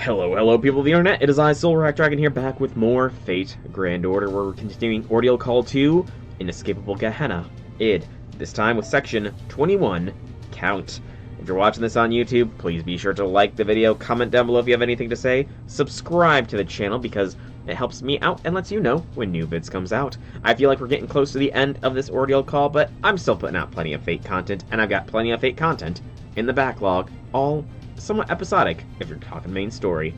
Hello, people of the internet. It is I, Soulrack Dragon, here, back with more Fate Grand Order, where we're continuing Ordeal Call 2, Inescapable Gehenna, id. This time with Section 21, Count. If you're watching this on YouTube, please be sure to like the video, comment down below if you have anything to say, subscribe to the channel because it helps me out and lets you know when new vids comes out. I feel like we're getting close to the end of this Ordeal Call, but I'm still putting out plenty of Fate content, and I've got plenty of Fate content in the backlog, all somewhat episodic if you're talking main story.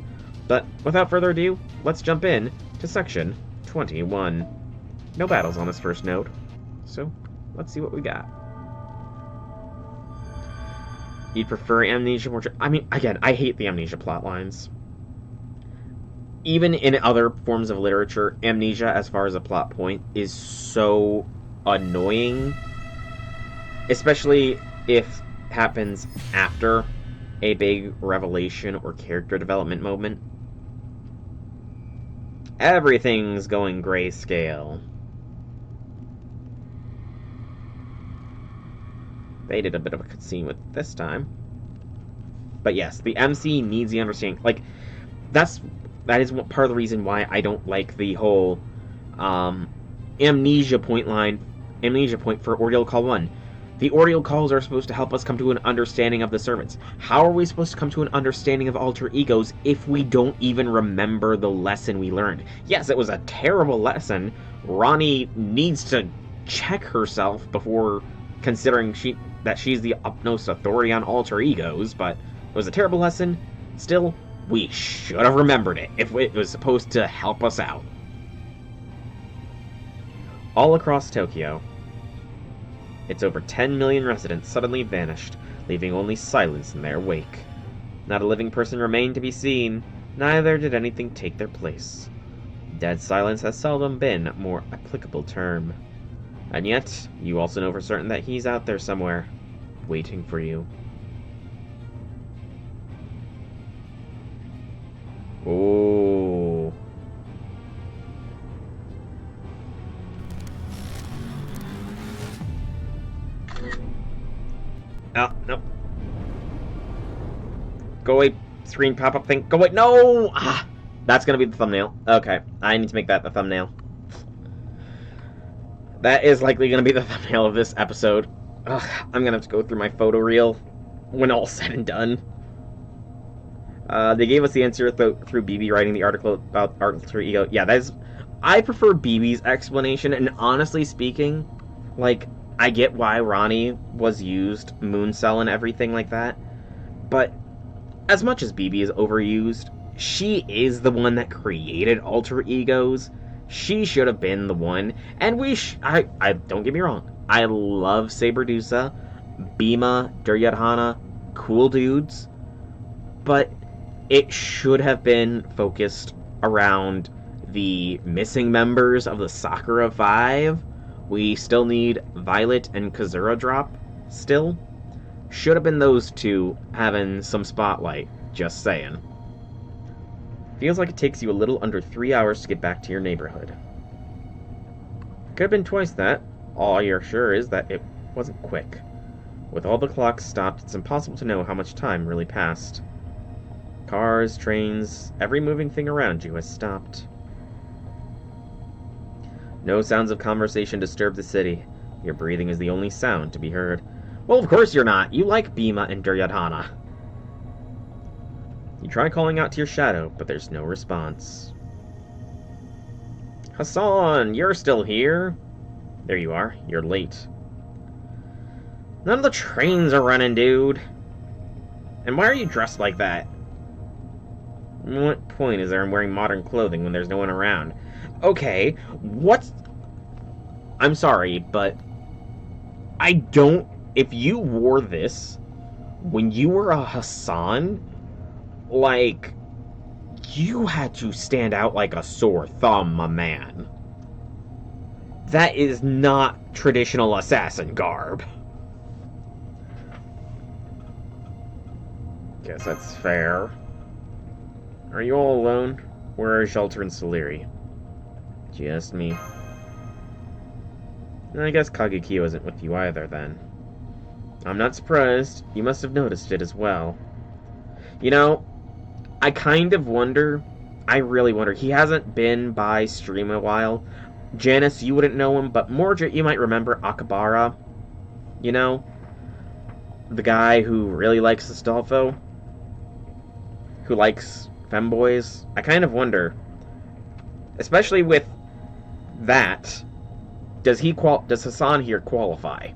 But without further ado, let's jump in to Section 21. No battles on this first node, so let's see what we got. You'd prefer Amnesia more... I mean, again, I hate the Amnesia plotlines. Even in other forms of literature, Amnesia, as far as a plot point, is so annoying. Especially if it happens after a big revelation or character development moment. Everything's going grayscale. They did a bit of a cutscene with this time. But yes, the MC needs the understanding. Like, that is part of the reason why I don't like the whole amnesia point for Ordeal Call 1. The Ordeal Calls are supposed to help us come to an understanding of the servants. How are we supposed to come to an understanding of alter egos if we don't even remember the lesson we learned? Yes, it was a terrible lesson. Ronnie needs to check herself before considering that she's the utmost authority on alter egos, but it was a terrible lesson. Still, we should have remembered it if it was supposed to help us out. All across Tokyo, its over 10 million residents suddenly vanished, leaving only silence in their wake. Not a living person remained to be seen, neither did anything take their place. Dead silence has seldom been a more applicable term. And yet, you also know for certain that he's out there somewhere, waiting for you. Oh. Oh, no. Go away, screen pop-up thing. Go away. No! Ah! That's gonna be the thumbnail. Okay, I need to make that the thumbnail. That is likely gonna be the thumbnail of this episode. Ugh, I'm gonna have to go through my photo reel when all's said and done. They gave us the answer through BB writing the article about alter ego. Yeah, that is... I prefer BB's explanation, and honestly speaking, like, I get why Ronnie was used, Moon Cell and everything like that, but as much as BB is overused, she is the one that created alter egos. She should have been the one, and I don't get me wrong, I love Saberdusa, Bhima, Duryodhana, cool dudes, but it should have been focused around the missing members of the Sakura 5. We still need Violet and Kazura drop, still. Should have been those two having some spotlight, just saying. Feels like it takes you a little under 3 hours to get back to your neighborhood. Could have been twice that. All you're sure is that it wasn't quick. With all the clocks stopped, it's impossible to know how much time really passed. Cars, trains, every moving thing around you has stopped. No sounds of conversation disturb the city. Your breathing is the only sound to be heard. Well, of course you're not. You like Bhima and Duryodhana. You try calling out to your shadow, but there's no response. Hassan, you're still here. There you are. You're late. None of the trains are running, dude. And why are you dressed like that? What point is there in wearing modern clothing when there's no one around? Okay, I'm sorry, but I don't... If you wore this when you were a Hassan, like, you had to stand out like a sore thumb, my man. That is not traditional assassin garb. Guess that's fair. Are you all alone? Where are Shelter and Soleri? Just me. I guess Kagekiyo isn't with you either, then. I'm not surprised. You must have noticed it as well. You know, I kind of wonder, I really wonder, he hasn't been by stream in a while. Janice, you wouldn't know him, but Mordred, you might remember Akabara. You know? The guy who really likes Astolfo? Who likes femboys? I kind of wonder, especially with that, does Hassan here qualify?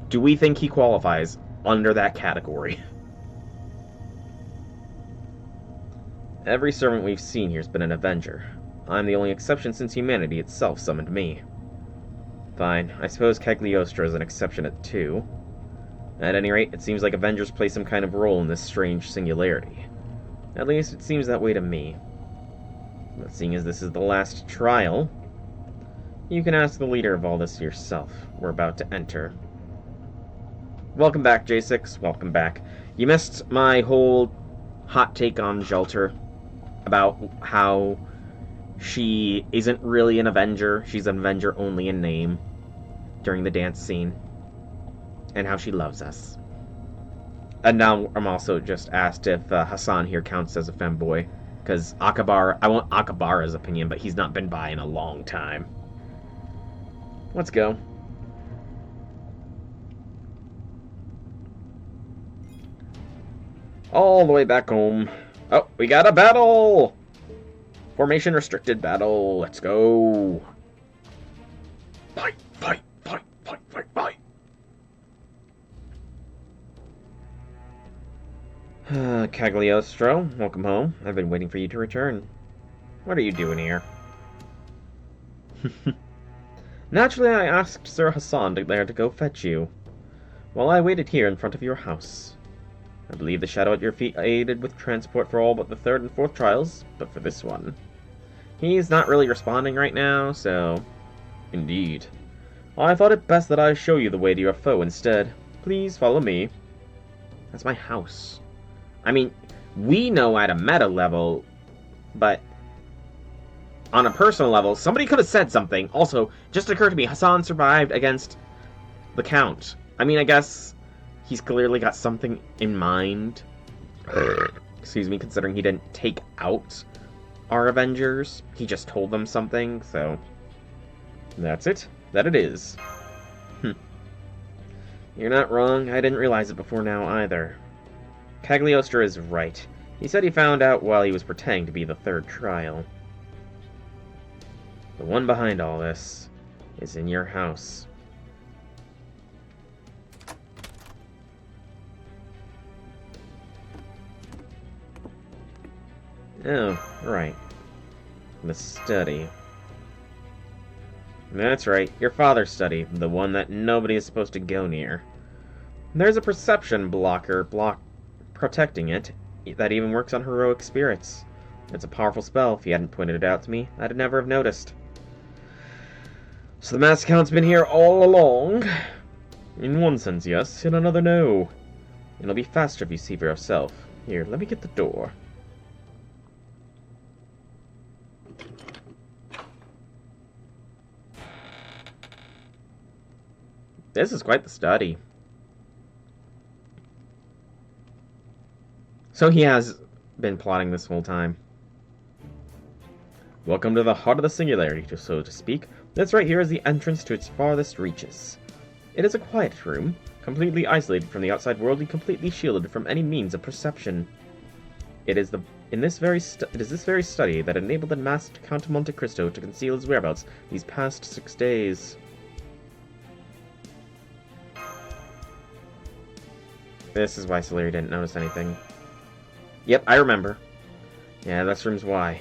Do we think he qualifies under that category? Every servant we've seen here has been an Avenger. I'm the only exception since humanity itself summoned me. Fine, I suppose Cagliostro is an exception at too. At any rate, it seems like Avengers play some kind of role in this strange singularity. At least, it seems that way to me. But seeing as this is the last trial, you can ask the leader of all this yourself. We're about to enter. Welcome back, J6. Welcome back. You missed my whole hot take on Xelter about how she isn't really an Avenger. She's an Avenger only in name during the dance scene. And how she loves us. And now I'm also just asked if Hassan here counts as a femboy. Because Akabara, I want Akabara's opinion, but he's not been by in a long time. Let's go. All the way back home. Oh, we got a battle! Formation restricted battle. Let's go. Fight, fight, fight, fight, fight, fight. Cagliostro, welcome home. I've been waiting for you to return. What are you doing here? Naturally, I asked Sir Hassan there to go fetch you, while I waited here in front of your house. I believe the shadow at your feet aided with transport for all but the 3rd and 4th trials, but for this one. He's not really responding right now, so... Indeed. I thought it best that I show you the way to your foe instead. Please follow me. That's my house. I mean, we know at a meta level, but on a personal level, somebody could have said something. Also, just occurred to me, Hassan survived against the Count. I mean, I guess he's clearly got something in mind. Excuse me, considering he didn't take out our Avengers. He just told them something, so that's it. That it is. You're not wrong. I didn't realize it before now either. Cagliostro is right. He said he found out while he was pretending to be the 3rd trial. The one behind all this is in your house. Oh, right. The study. That's right, your father's study, the one that nobody is supposed to go near. There's a perception blocker protecting it that even works on heroic spirits. It's a powerful spell. If you hadn't pointed it out to me, I'd never have noticed. So the Mass Count's been here all along? In one sense, yes. In another, no. It'll be faster if you see for yourself. Here, let me get the door. This is quite the study. So he has been plotting this whole time. Welcome to the heart of the singularity, so to speak. That's right, here is the entrance to its farthest reaches. It is a quiet room, completely isolated from the outside world and completely shielded from any means of perception. It is this very study that enabled the masked Count of Monte Cristo to conceal his whereabouts these past 6 days. This is why Salieri didn't notice anything. Yep, I remember. Yeah, this room's why.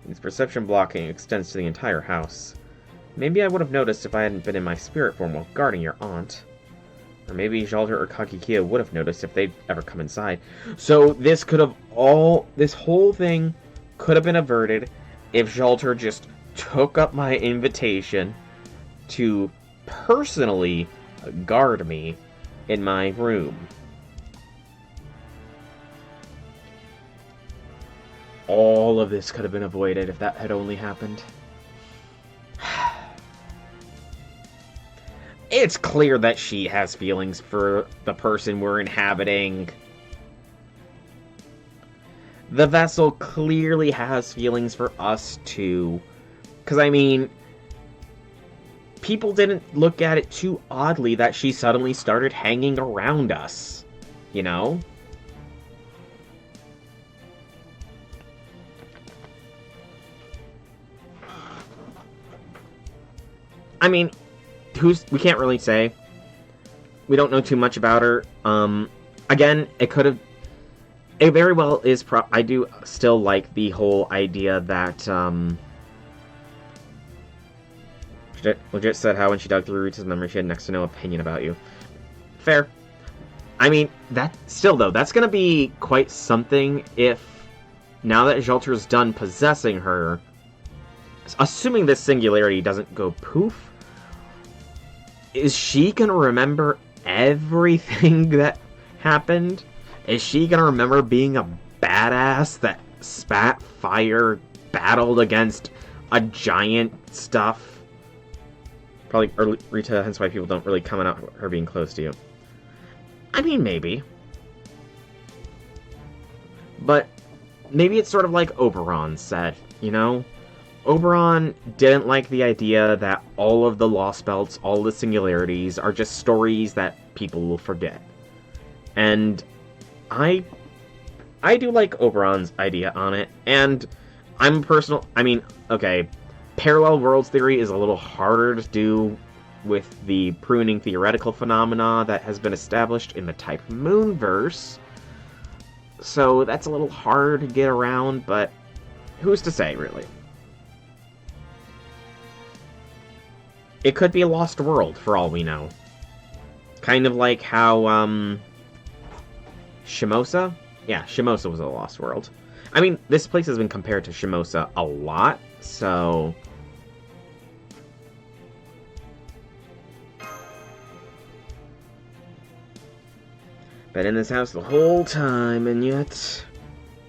Its perception blocking extends to the entire house. Maybe I would have noticed if I hadn't been in my spirit form while guarding your aunt. Or maybe Xelter or Kagekiyo would have noticed if they'd ever come inside. So this whole thing could have been averted if Xelter just took up my invitation to personally guard me in my room. All of this could have been avoided if that had only happened. It's clear that she has feelings for the person we're inhabiting. The vessel clearly has feelings for us, too. Because, I mean, people didn't look at it too oddly that she suddenly started hanging around us. You know? I mean, we can't really say. We don't know too much about her. Again, it very well is I do still like the whole idea that, legit said how when she dug through Rita's memory, she had next to no opinion about you. Fair. I mean, that's gonna be quite something if, now that Jolter's done possessing her, assuming this singularity doesn't go poof, is she gonna remember everything that happened? Is she gonna remember being a badass that spat fire, battled against a giant stuff? Probably Rita, hence why people don't really comment out her being close to you. I mean, maybe. But maybe it's sort of like Oberon said, you know? Oberon didn't like the idea that all of the Lost Belts, all the singularities, are just stories that people will forget. And I do like Oberon's idea on it, and okay, parallel worlds theory is a little harder to do with the pruning theoretical phenomena that has been established in the type Moonverse. So that's a little hard to get around, but who's to say, really? It could be a lost world, for all we know. Kind of like how, Shimosa? Yeah, Shimosa was a lost world. I mean, this place has been compared to Shimosa a lot, so... Been in this house the whole time, and yet...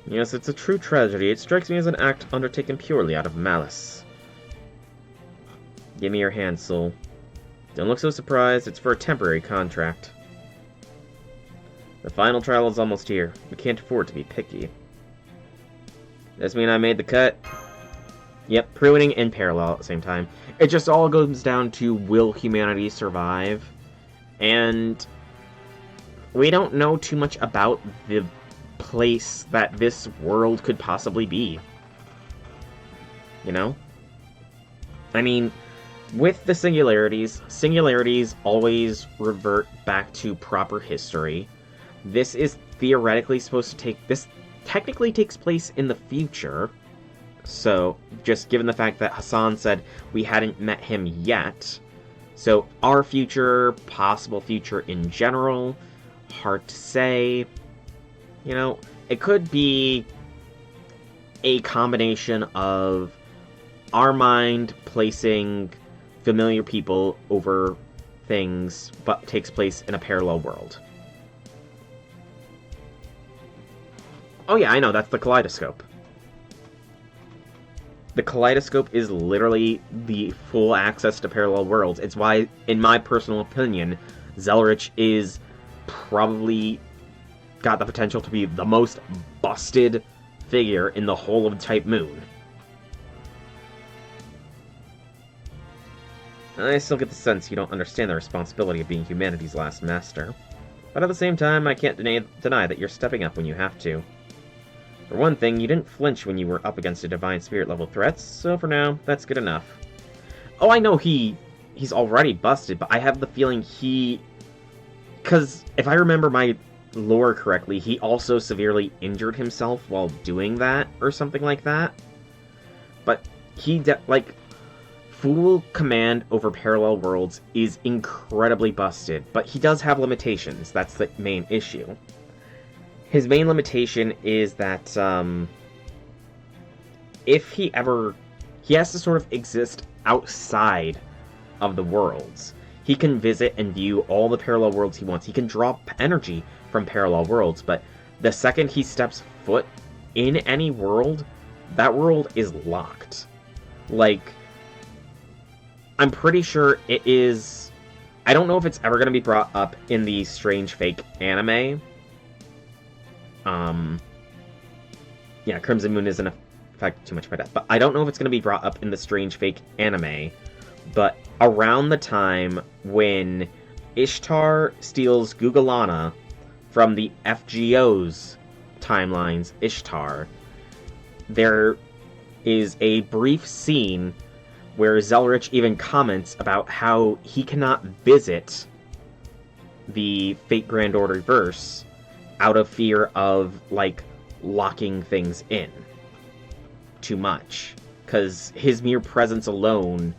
Yes, it's a true tragedy. It strikes me as an act undertaken purely out of malice. Give me your hand, Soul. Don't look so surprised. It's for a temporary contract. The final trial is almost here. We can't afford to be picky. Does this mean I made the cut? Yep, pruning and parallel at the same time. It just all goes down to, will humanity survive? And we don't know too much about the place that this world could possibly be. You know? I mean, with the singularities always revert back to proper history. This is theoretically supposed to this technically takes place in the future. So, just given the fact that Hassan said we hadn't met him yet. So, our future, possible future in general, hard to say. You know, it could be a combination of our mind placing familiar people over things, but takes place in a parallel world. Oh yeah, I know, that's the kaleidoscope. The kaleidoscope is literally the full access to parallel worlds. It's why, in my personal opinion, Zelrich is probably got the potential to be the most busted figure in the whole of Type Moon. I still get the sense you don't understand the responsibility of being humanity's last master. But at the same time, I can't deny that you're stepping up when you have to. For one thing, you didn't flinch when you were up against a Divine Spirit level threats, so for now, that's good enough. Oh, I know he's already busted, but I have the feeling because if I remember my lore correctly, he also severely injured himself while doing that, or something like that. But full command over parallel worlds is incredibly busted, but he does have limitations. That's the main issue. His main limitation is that, if he has to sort of exist outside of the worlds. He can visit and view all the parallel worlds he wants. He can draw energy from parallel worlds, but the second he steps foot in any world, that world is locked. Like, I'm pretty sure it is... I don't know if it's ever going to be brought up in the Strange Fake anime. Yeah, Crimson Moon isn't affected too much by death. But I don't know if it's going to be brought up in the Strange Fake anime. But around the time when Ishtar steals Gugalana from the FGO's timelines, Ishtar, there is a brief scene where Zelrich even comments about how he cannot visit the Fate Grand Order verse out of fear of, like, locking things in too much. Because his mere presence alone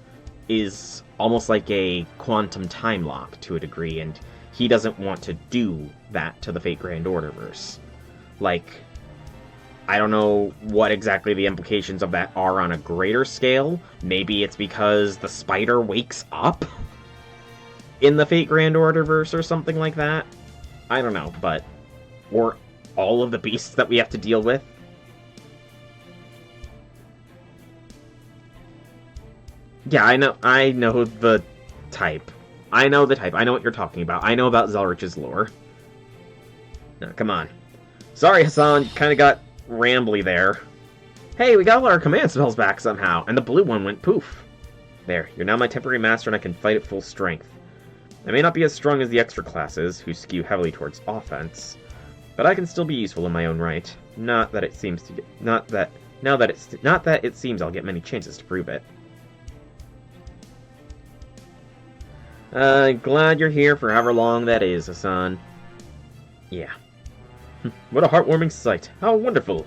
is almost like a quantum time lock to a degree, and he doesn't want to do that to the Fate Grand Order verse. Like, I don't know what exactly the implications of that are on a greater scale. Maybe it's because the spider wakes up in the Fate Grand Order verse or something like that. I don't know, but... Or all of the beasts that we have to deal with. Yeah, I know the type. I know the type. I know what you're talking about. I know about Zelrich's lore. No, come on. Sorry, Hassan, you kind of got rambly there. Hey, we got all our command spells back somehow, and the blue one went poof. There, you're now my temporary master and I can fight at full strength. I may not be as strong as the extra classes, who skew heavily towards offense, but I can still be useful in my own right. Not that it seems I'll get many chances to prove it. Glad you're here for however long that is, Hassan. Yeah. What a heartwarming sight. How wonderful.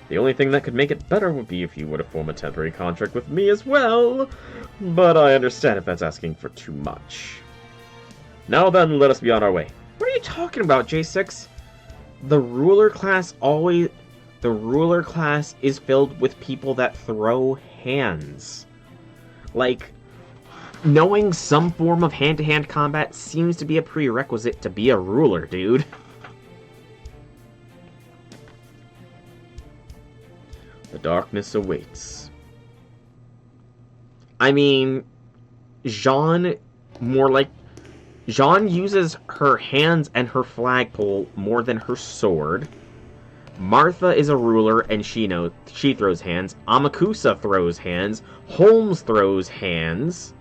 The only thing that could make it better would be if you were to form a temporary contract with me as well. But I understand if that's asking for too much. Now then, let us be on our way. What are you talking about, J6? The ruler class is filled with people that throw hands. Like, knowing some form of hand-to-hand combat seems to be a prerequisite to be a ruler, dude. The darkness awaits. I mean, Jeanne uses her hands and her flagpole more than her sword. Martha is a ruler and she throws hands. Amakusa throws hands. Holmes throws hands.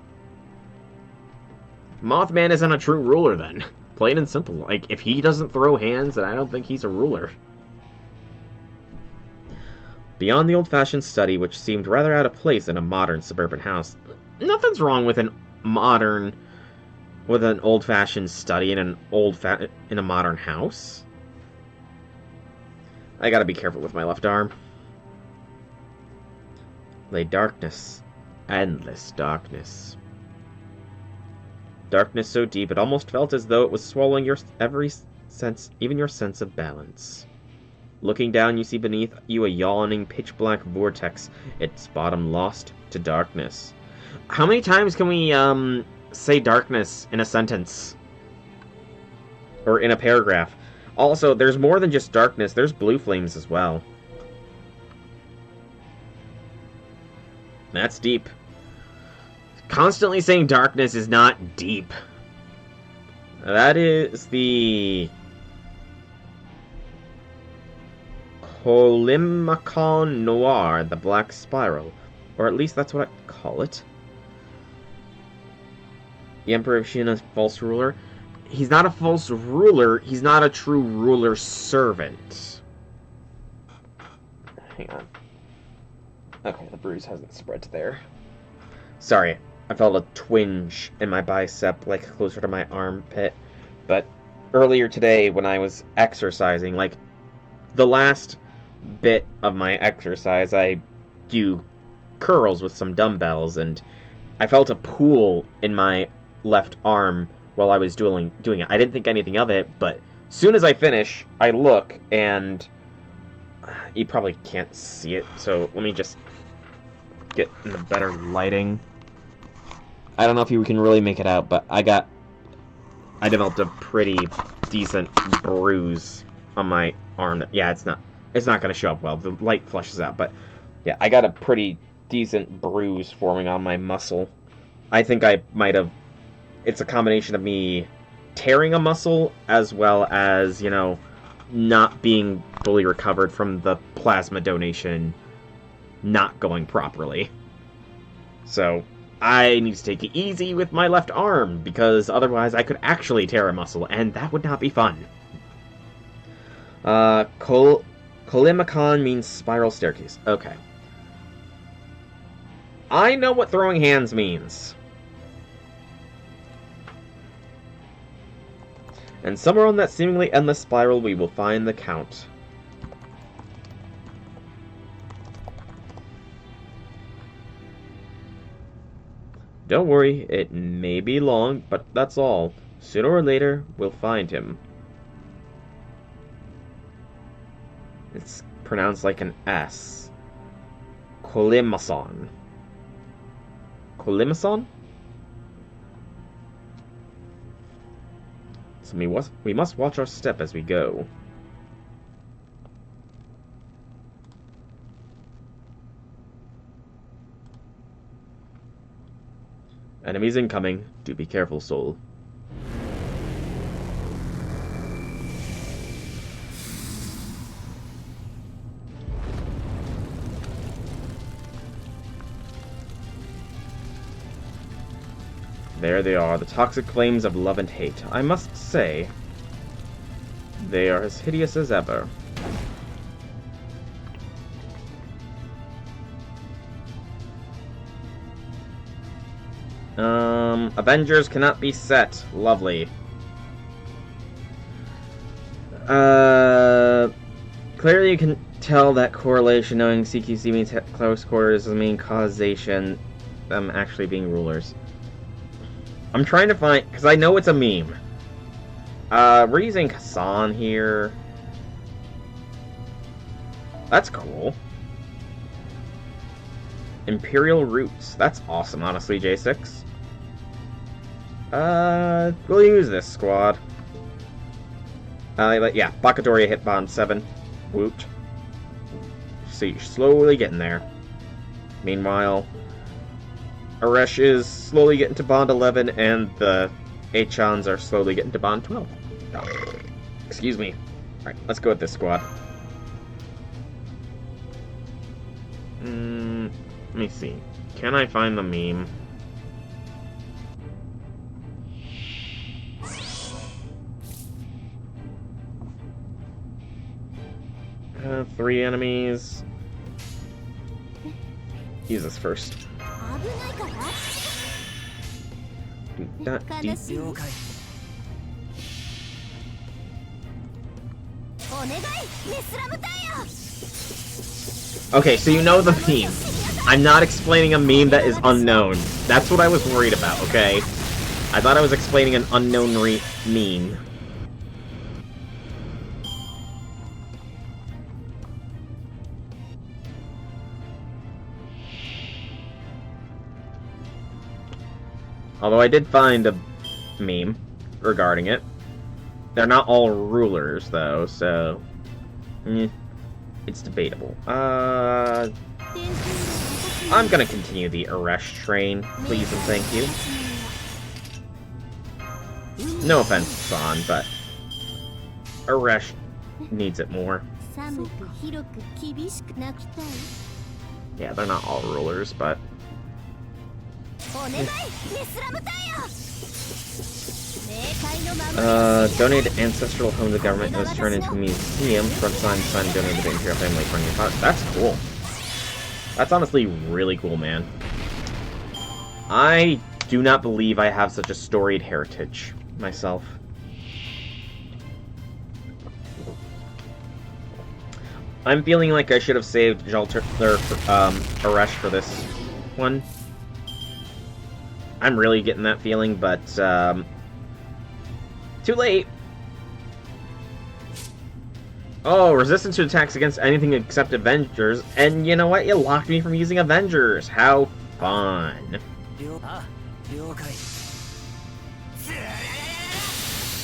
Mothman isn't a true ruler then. Plain and simple. Like, if he doesn't throw hands, then I don't think he's a ruler. Beyond the old-fashioned study, which seemed rather out of place in a modern suburban house, nothing's wrong with an old-fashioned study in in a modern house. I gotta be careful with my left arm. Lay darkness, endless darkness. Darkness so deep it almost felt as though it was swallowing your every sense, even your sense of balance. Looking down, you see beneath you a yawning, pitch-black vortex, its bottom lost to darkness. How many times can we, say darkness in a sentence? Or in a paragraph? Also, there's more than just darkness, there's blue flames as well. That's deep. Constantly saying darkness is not deep. That is the Colimacon Noir, the Black Spiral. Or at least that's what I call it. The Emperor of Sheena's false ruler. He's not a false ruler, he's not a true ruler servant. Hang on. Okay, the bruise hasn't spread to there. Sorry, I felt a twinge in my bicep, like closer to my armpit. But earlier today, when I was exercising, like the last bit of my exercise, I do curls with some dumbbells, and I felt a pool in my left arm while I was doing it. I didn't think anything of it, but soon as I finish, I look, and you probably can't see it, so let me just get in the better lighting. I don't know if you can really make it out, but I developed a pretty decent bruise on my arm. Yeah, it's not going to show up well. The light flushes out, but yeah, I got a pretty decent bruise forming on my muscle. I think I might have... It's a combination of me tearing a muscle as well as, not being fully recovered from the plasma donation not going properly. So I need to take it easy with my left arm, because otherwise I could actually tear a muscle, and that would not be fun. Kolimacon means spiral staircase. Okay. I know what throwing hands means. And somewhere on that seemingly endless spiral we will find the Count. Don't worry, it may be long, but that's all. Sooner or later, we'll find him. It's pronounced like an S. Kolimason. Kolimason? So we must watch our step as we go. Enemies incoming. Do be careful, soul. There they are, the toxic flames of love and hate. I must say, they are as hideous as ever. Avengers cannot be set. Lovely. Clearly you can tell that correlation, knowing CQC means close quarters doesn't mean causation, them actually being rulers. I'm trying to find, because I know it's a meme. We're using Hassan here. That's cool. Imperial Roots. That's awesome, honestly, J6. We'll use this squad. Yeah, Bakadoria hit bond 7. Woot. So you're slowly getting there. Meanwhile, Aresh is slowly getting to bond 11, and the Achons are slowly getting to bond 12. Oh, excuse me. Alright, let's go with this squad. Let me see. Can I find the meme? Three enemies. Use this first. Okay, so you know the meme. I'm not explaining a meme that is unknown. That's what I was worried about, okay? I thought I was explaining an unknown meme. Although I did find a meme regarding it. They're not all rulers, though, so... it's debatable. I'm gonna continue the Aresh train, please and thank you. No offense, San, but... Aresh needs it more. Yeah, they're not all rulers, but... Donated ancestral home to the government was turned into a museum. Front sign donated to the Imperial family for your thought. That's cool. That's honestly really cool, man. I do not believe I have such a storied heritage myself. I'm feeling like I should have saved Aresh for this one. I'm really getting that feeling, but too late. Oh, resistance to attacks against anything except Avengers. And you know what? You locked me from using Avengers. How fun.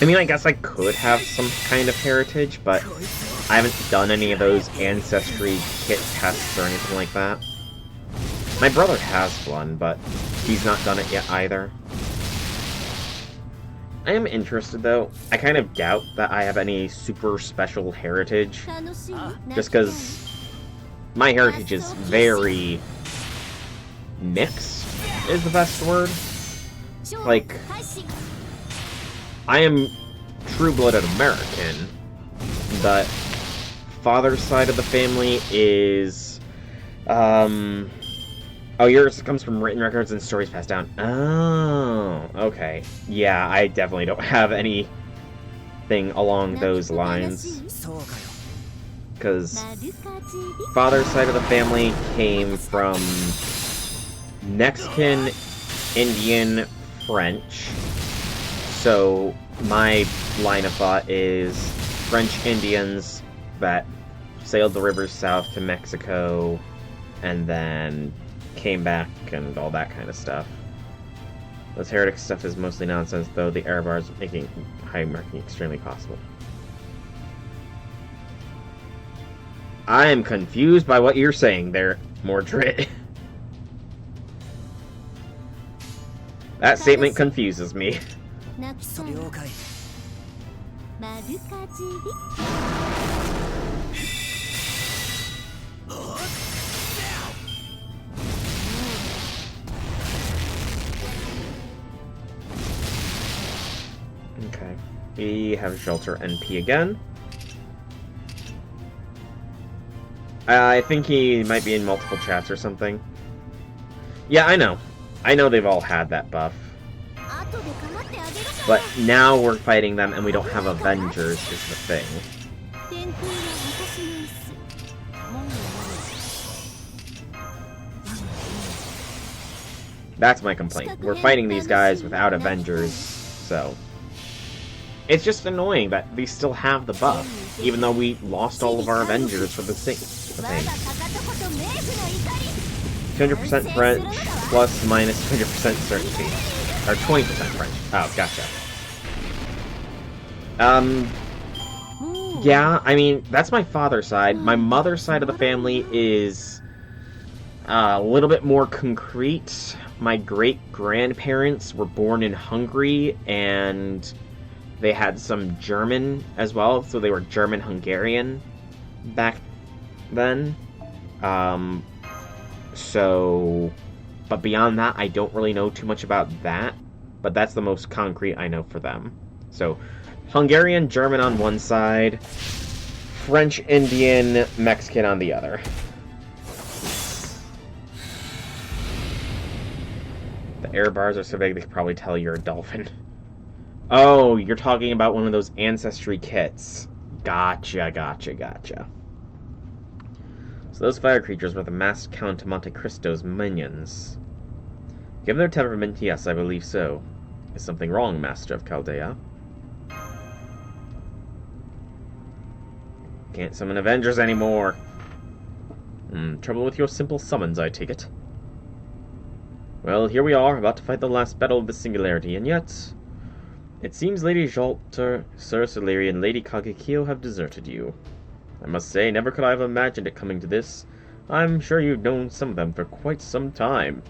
I mean, I guess I could have some kind of heritage, but I haven't done any of those ancestry kit tests or anything like that. My brother has one, but he's not done it yet either. I am interested, though. I kind of doubt that I have any super special heritage. Just because my heritage is very mixed, is the best word. Like, I am true-blooded American, but father's side of the family is, oh, yours comes from written records and stories passed down. Oh, okay. Yeah, I definitely don't have anything along those lines. Because father's side of the family came from Mexican, Indian, French. So my line of thought is French Indians that sailed the rivers south to Mexico and then came back and all that kind of stuff. This heretic stuff is mostly nonsense, though the error bars making high marking extremely possible. I am confused by what you're saying there, Mordred. That statement confuses me. Okay. We have Shelter NP again. I think he might be in multiple chats or something. Yeah, I know. I know they've all had that buff. But now we're fighting them and we don't have Avengers is the thing. That's my complaint. We're fighting these guys without Avengers, so... It's just annoying that they still have the buff, even though we lost all of our Avengers for the thing. 200% French, plus minus 200% certainty. Or 20% French. Oh, gotcha. Yeah, I mean, that's my father's side. My mother's side of the family is a little bit more concrete. My great-grandparents were born in Hungary, and they had some German as well, so they were German-Hungarian back then. But beyond that, I don't really know too much about that, but that's the most concrete I know for them. So, Hungarian, German on one side, French, Indian, Mexican on the other. The error bars are so big they could probably tell you're a dolphin. Oh, you're talking about one of those ancestry kits. Gotcha. So those fire creatures were the masked Count Monte Cristo's minions. Given their temperament, yes, I believe so. Is something wrong, Master of Chaldea? Can't summon Avengers anymore. Trouble with your simple summons, I take it. Well, here we are, about to fight the last battle of the Singularity, and yet... It seems Lady Jalter, Sir Solari, and Lady Kagekio have deserted you. I must say, never could I have imagined it coming to this. I'm sure you've known some of them for quite some time.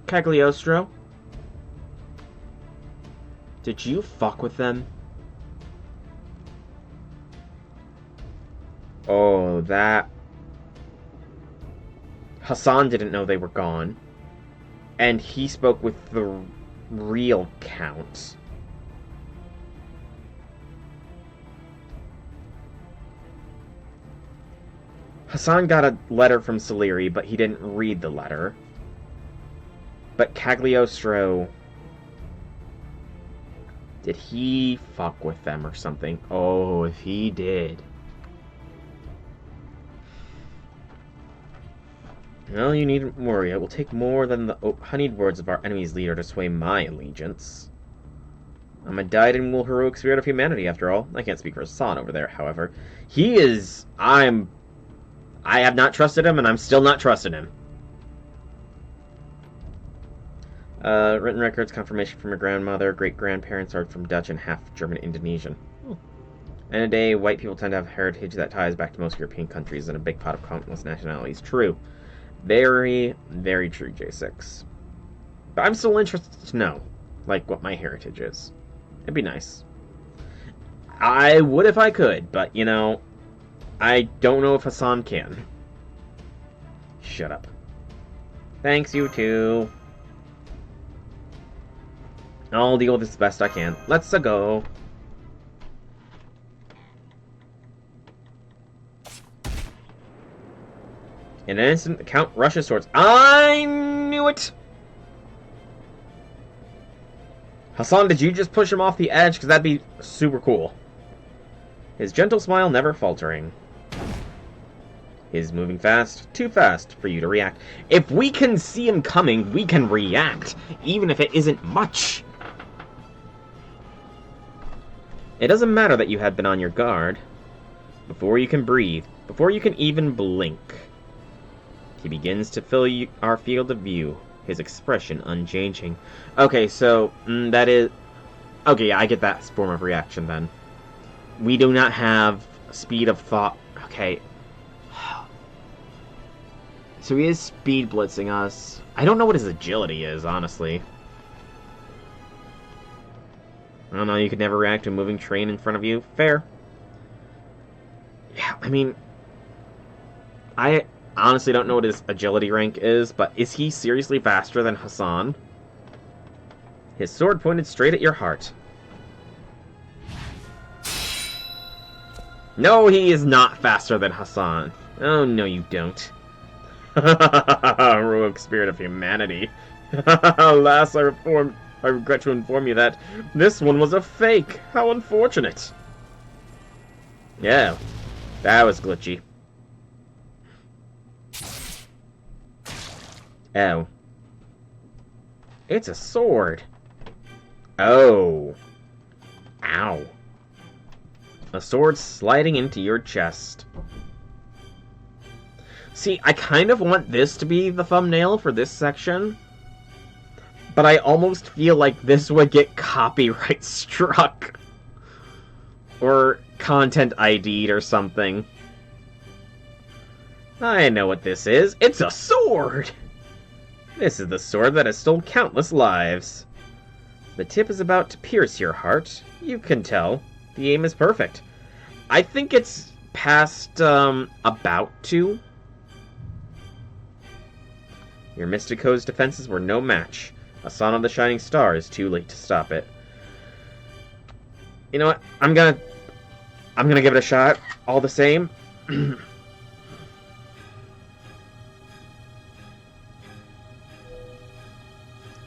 Cagliostro? Did you fuck with them? Oh, that... Hassan didn't know they were gone. And he spoke with the real Count. Hassan got a letter from Solari, but he didn't read the letter. But Cagliostro... Did he fuck with them or something? Oh, if he did... Well, you needn't worry. It will take more than the honeyed words of our enemy's leader to sway my allegiance. I'm a dyed-in-wool heroic spirit of humanity, after all. I can't speak for Hassan over there, however. He is... I have not trusted him, and I'm still not trusting him. Written records, confirmation from your grandmother, great-grandparents are from Dutch and half German-Indonesian. And a day, white people tend to have heritage that ties back to most European countries and a big pot of countless nationalities. True. Very, very true, J6. But I'm still interested to know, like, what my heritage is. It'd be nice. I would if I could, but, you know, I don't know if Hassan can. Shut up. Thanks, you too. I'll deal with this the best I can. Let's-a go. In an instant, the Count rushes towards... I knew it! Hassan, did you just push him off the edge? Because that'd be super cool. His gentle smile never faltering. He's moving fast. Too fast for you to react. If we can see him coming, we can react. Even if it isn't much. It doesn't matter that you had been on your guard. Before you can breathe, before you can even blink, he begins to fill our field of view, his expression unchanging. Okay, so, that is... Okay, yeah, I get that form of reaction then. We do not have speed of thought. Okay. So he is speed blitzing us. I don't know what his agility is, honestly. I don't know, you could never react to a moving train in front of you. Fair. Yeah, I mean... I honestly don't know what his agility rank is, but is he seriously faster than Hassan? His sword pointed straight at your heart. No, he is not faster than Hassan. Oh, no, you don't. Heroic spirit of humanity. Alas, I regret to inform you that this one was a fake. How unfortunate. Yeah, that was glitchy. Oh. It's a sword. Oh. Ow. A sword sliding into your chest. See, I kind of want this to be the thumbnail for this section, but I almost feel like this would get copyright struck. Or content ID'd or something. I know what this is. It's a sword! This is the sword that has stolen countless lives. The tip is about to pierce your heart. You can tell. The aim is perfect. I think it's past, about to. Your Mystico's defenses were no match. A Son of the Shining Star is too late to stop it. You know what? I'm gonna give it a shot, all the same.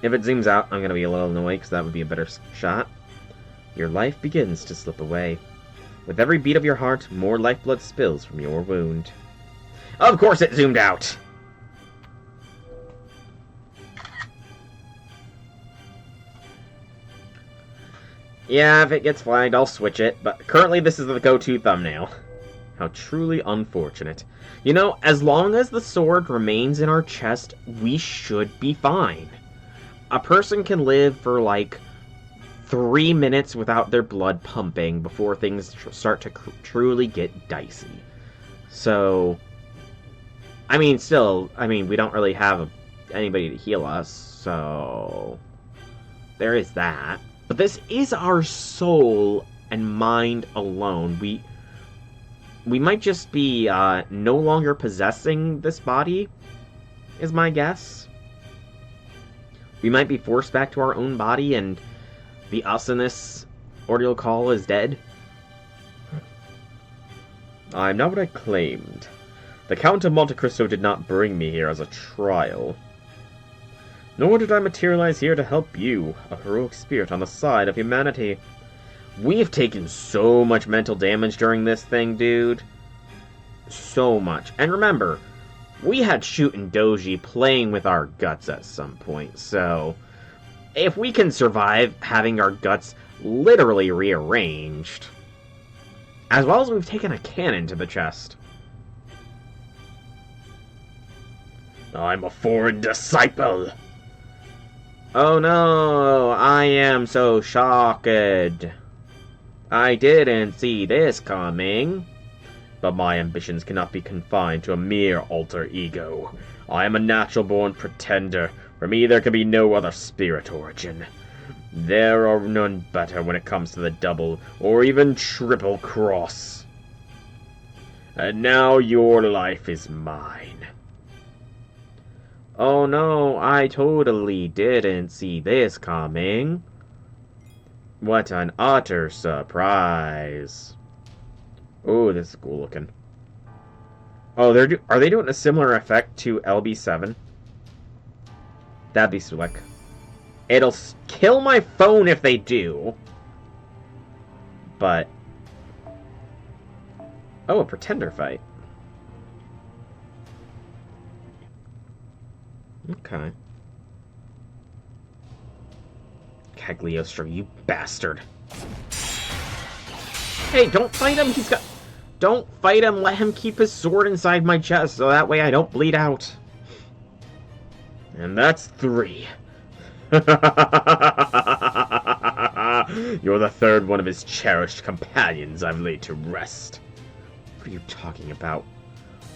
If it zooms out, I'm gonna be a little annoyed, because that would be a better shot. Your life begins to slip away. With every beat of your heart, more lifeblood spills from your wound. Of course it zoomed out! Yeah, if it gets flagged, I'll switch it, but currently this is the go-to thumbnail. How truly unfortunate. You know, as long as the sword remains in our chest, we should be fine. A person can live for, like, 3 minutes without their blood pumping before things start to truly get dicey. So, I mean, still, we don't really have anybody to heal us, so there is that. But this is our soul and mind alone. We might just be no longer possessing this body, is my guess. We might be forced back to our own body, and the us in this Ordeal Call is dead. I'm not what I claimed. The Count of Monte Cristo did not bring me here as a trial. Nor did I materialize here to help you, a heroic spirit on the side of humanity. We've taken so much mental damage during this thing, dude. So much. And remember, we had Shoot and Doji playing with our guts at some point, so if we can survive having our guts literally rearranged, as well as we've taken a cannon to the chest. I'm a foreign disciple. Oh no, I am so shocked. I didn't see this coming. But my ambitions cannot be confined to a mere alter ego. I am a natural-born pretender. For me, there can be no other spirit origin. There are none better when it comes to the double or even triple cross. And now your life is mine. Oh no, I totally didn't see this coming. What an utter surprise. Oh, this is cool looking. Oh, are they doing a similar effect to LB7? That'd be slick. It'll kill my phone if they do. But... oh, a pretender fight. Okay. Cagliostro, you bastard. Hey, don't fight him! He's got... don't fight him! Let him keep his sword inside my chest, so that way I don't bleed out. And that's 3. You're the third one of his cherished companions I've laid to rest. What are you talking about?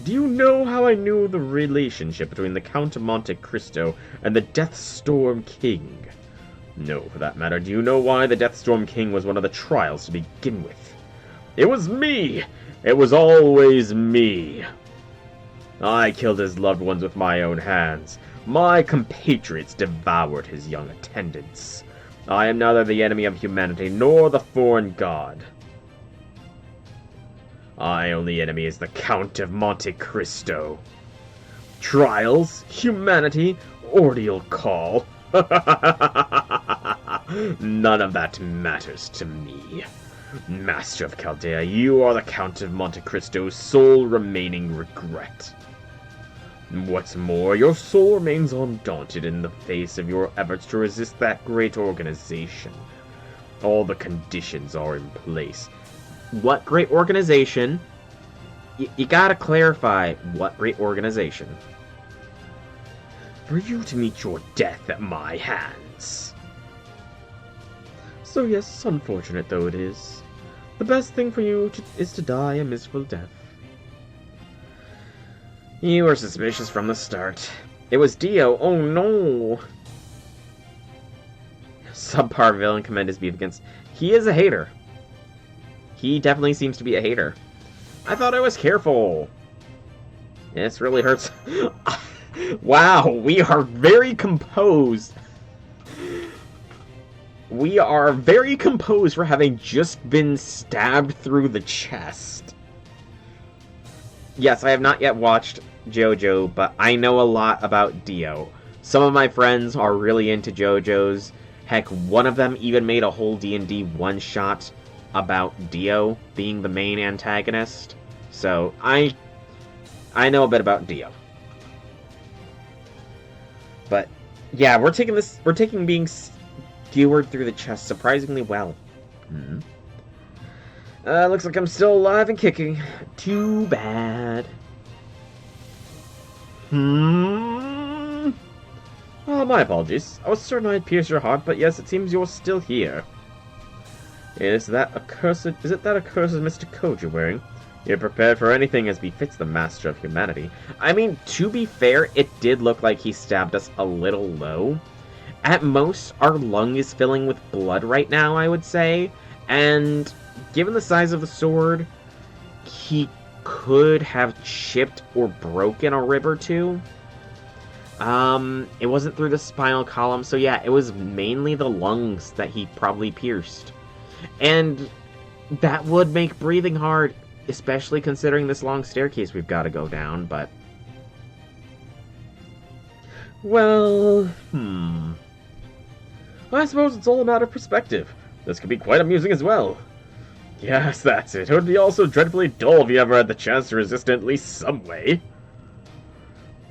Do you know how I knew the relationship between the Count of Monte Cristo and the Deathstorm King? No, for that matter, do you know why the Deathstorm King was one of the trials to begin with? It was me! It was always me! I killed his loved ones with my own hands. My compatriots devoured his young attendants. I am neither the enemy of humanity nor the foreign god. My only enemy is the Count of Monte Cristo. Trials, humanity, Ordeal Call. None of that matters to me. Master of Chaldea, you are the Count of Monte Cristo's sole remaining regret. What's more, your soul remains undaunted in the face of your efforts to resist that great organization. All the conditions are in place. What great organization? You gotta clarify, what great organization? For you to meet your death at my hands. So yes, unfortunate though it is, the best thing for you is to die a miserable death. You were suspicious from the start. It was Dio. Oh no! Subpar villain commend his beef against. He is a hater. He definitely seems to be a hater. I thought I was careful. This really hurts. Wow, we are very composed. We are very composed for having just been stabbed through the chest. Yes, I have not yet watched JoJo, but I know a lot about Dio. Some of my friends are really into JoJo's. Heck, one of them even made a whole D&D one-shot about Dio being the main antagonist. So, I know a bit about Dio. But, yeah, we're taking being skewered through the chest surprisingly well. Looks like I'm still alive and kicking. Too bad. Oh, my apologies. I was certain I'd pierce your heart, but yes, it seems you're still here. Is it that accursed Mr. Code you're wearing? You're prepared for anything as befits the master of humanity. I mean, to be fair, it did look like he stabbed us a little low. At most, our lung is filling with blood right now, I would say. And given the size of the sword, he could have chipped or broken a rib or two. It wasn't through the spinal column, so yeah, it was mainly the lungs that he probably pierced. And that would make breathing hard, especially considering this long staircase we've got to go down, but... well, I suppose it's all a matter of perspective. This could be quite amusing as well. Yes, that's it. It would be also dreadfully dull if you ever had the chance to resist in at least some way.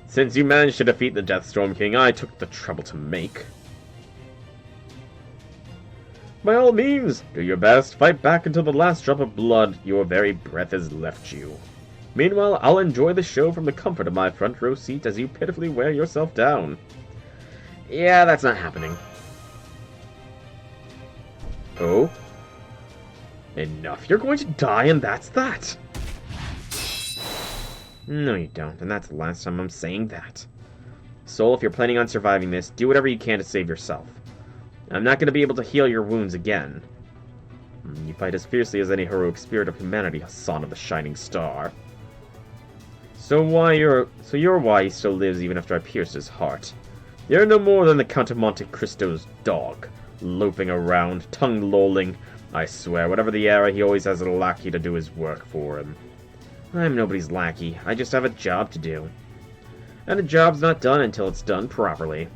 Since you managed to defeat the Deathstorm King, I took the trouble to make. By all means, do your best. Fight back until the last drop of blood your very breath has left you. Meanwhile, I'll enjoy the show from the comfort of my front row seat as you pitifully wear yourself down. Yeah, that's not happening. Oh? Enough. You're going to die, and that's that. No, you don't, and that's the last time I'm saying that. Soul, if you're planning on surviving this, do whatever you can to save yourself. I'm not going to be able to heal your wounds again. You fight as fiercely as any heroic spirit of humanity, son of the shining star. So you're why he still lives even after I pierced his heart. You're no more than the Count of Monte Cristo's dog, loping around, tongue-lolling. I swear, whatever the era, he always has a lackey to do his work for him. I'm nobody's lackey. I just have a job to do. And a job's not done until it's done properly.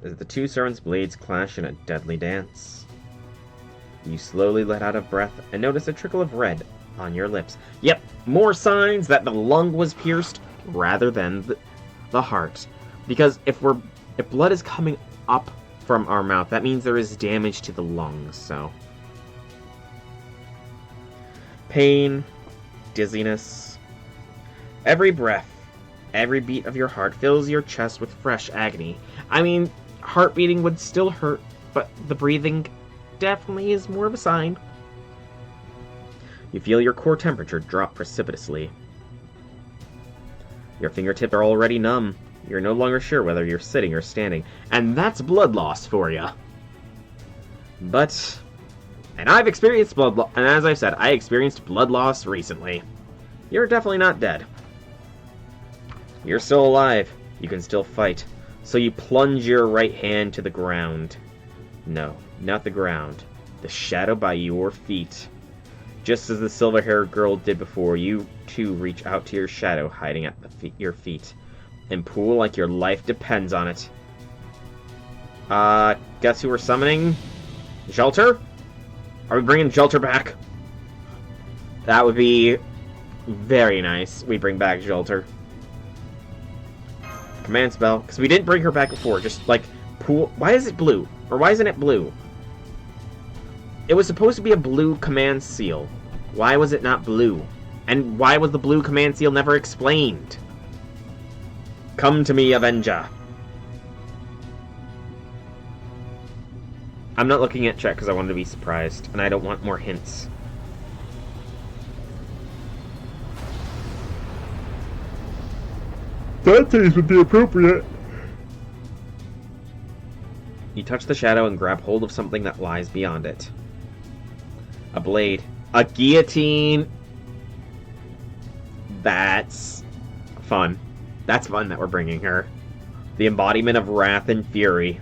As the two servants' blades clash in a deadly dance, you slowly let out a breath and notice a trickle of red on your lips. Yep, more signs that the lung was pierced rather than the heart. Because if blood is coming up from our mouth, that means there is damage to the lungs, so... Pain, dizziness. Every breath, every beat of your heart fills your chest with fresh agony. I mean, heart beating would still hurt, but the breathing definitely is more of a sign. You feel your core temperature drop precipitously. Your fingertips are already numb. You're no longer sure whether you're sitting or standing, and that's blood loss for you. But... And I've experienced blood loss, and as I've said, I experienced blood loss recently. You're definitely not dead. You're still alive. You can still fight. So you plunge your right hand to the ground. No, not the ground. The shadow by your feet. Just as the silver-haired girl did before, you too reach out to your shadow hiding at your feet. And pull like your life depends on it. Guess who we're summoning? Jelter? Are we bringing Jelter back? That would be very nice. We bring back Jelter. Command spell. Because we didn't bring her back before. Just, like, pool... Why is it blue? Or why isn't it blue? It was supposed to be a blue command seal. Why was it not blue? And why was the blue command seal never explained? Come to me, Avenger. I'm not looking at chat because I wanted to be surprised, and I don't want more hints. That taste would be appropriate. You touch the shadow and grab hold of something that lies beyond it. A blade. A guillotine. That's fun. That's fun that we're bringing her. The embodiment of wrath and fury.